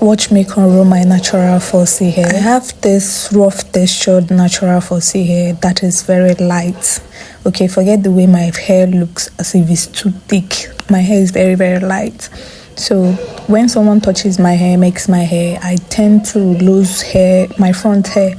Watch me cornrow my natural 4C hair. I have this rough textured natural 4C hair that is very light. Okay, forget the way my hair looks as if it's too thick. My hair is very, very light. So when someone touches my hair, makes my hair, I tend to lose hair, my front hair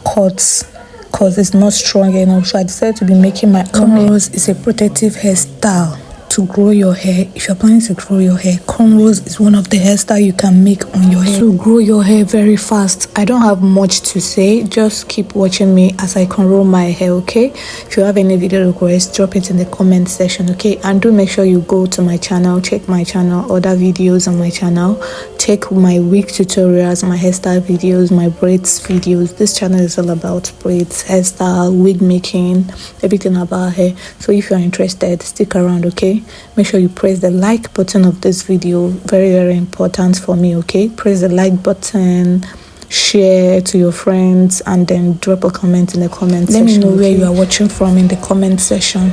cuts because it's not strong enough. So I decided to be making my cornrows. Is a protective hairstyle to grow your hair. If you're planning to grow your hair, cornrows is one of the hairstyles you can make on your hair to grow your hair very fast. I don't have much to say, just keep watching me as I cornrow my hair. Okay, if you have any video requests, drop it in the comment section. Okay, and do make sure you go to my channel, check my channel, other videos on my channel, check my wig tutorials, my hairstyle videos, my braids videos. This channel is all about braids, hairstyle, wig making, everything about hair. So if you're interested, stick around. Okay, make sure you press the like button of this video, very, very important for me. Okay, press the like button, share to your friends, and then drop a comment in the comment section. Let me know where you are watching from in the comment section.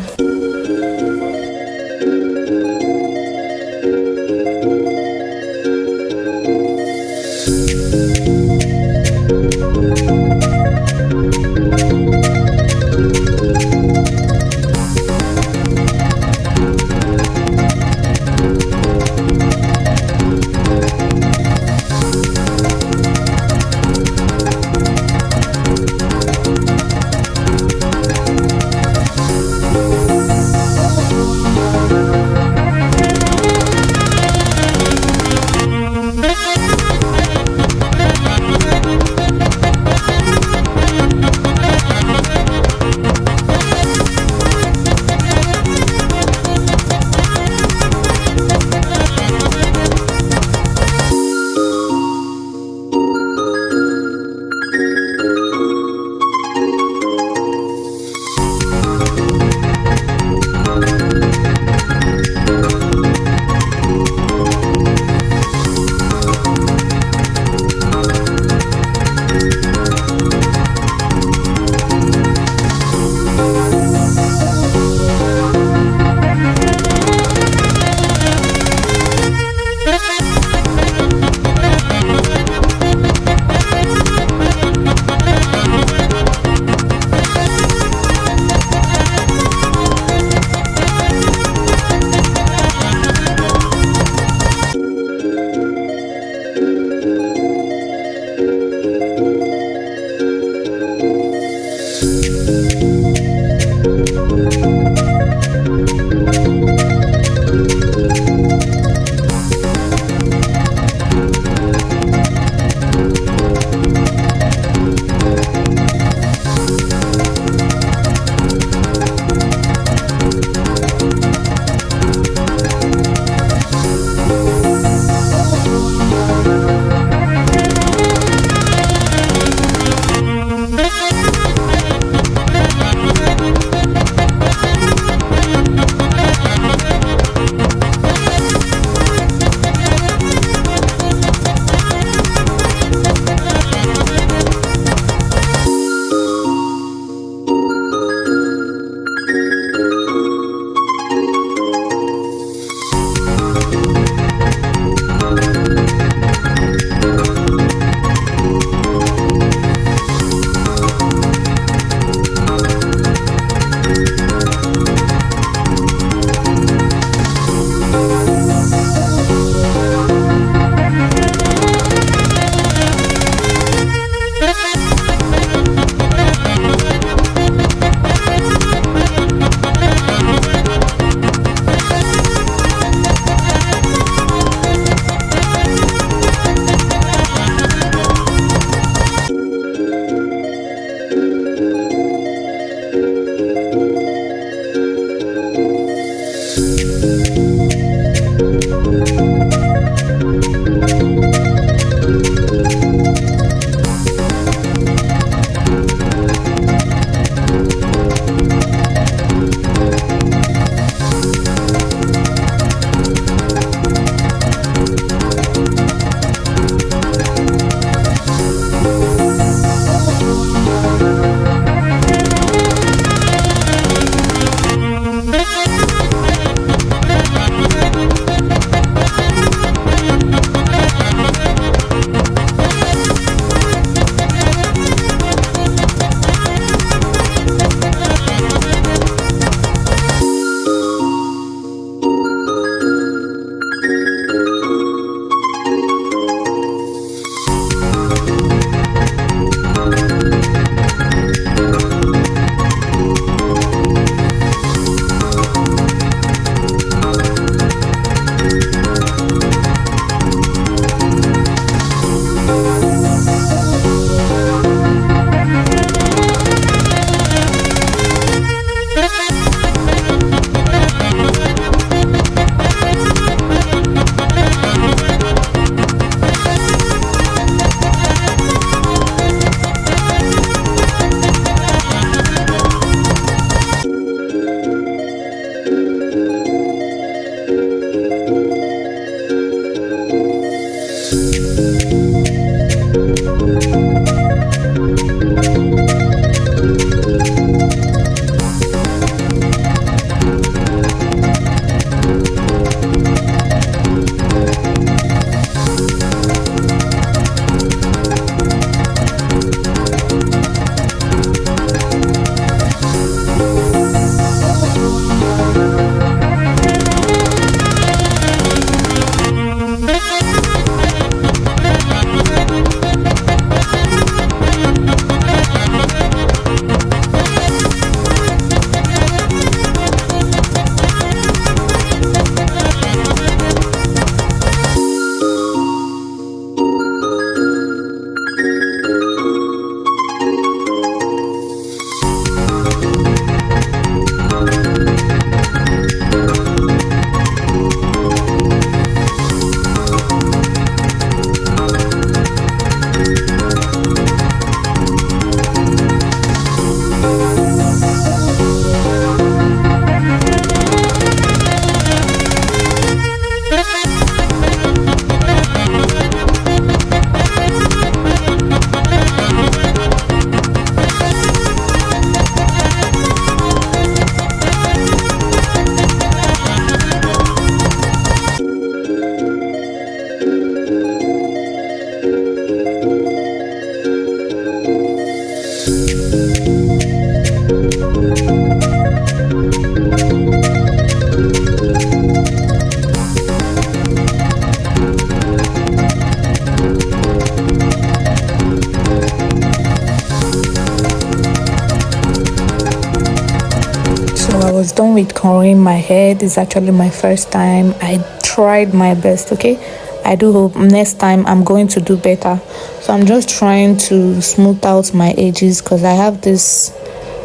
with cornrowing my hair. This is actually my first time. I tried my best, okay? I do hope next time I'm going to do better. So I'm just trying to smooth out my edges because I have this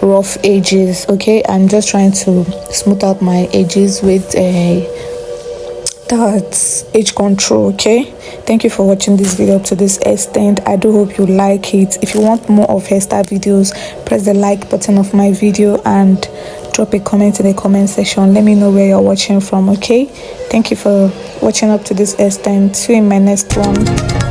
rough edges, okay? I'm just trying to smooth out my edges with that's edge control, okay? Thank you for watching this video up to this extent. I do hope you like it. If you want more of hairstyle videos, press the like button of my video and drop a comment in the comment section. Let me know where you're watching from, okay? Thank you for watching up to this extent. See you in my next one.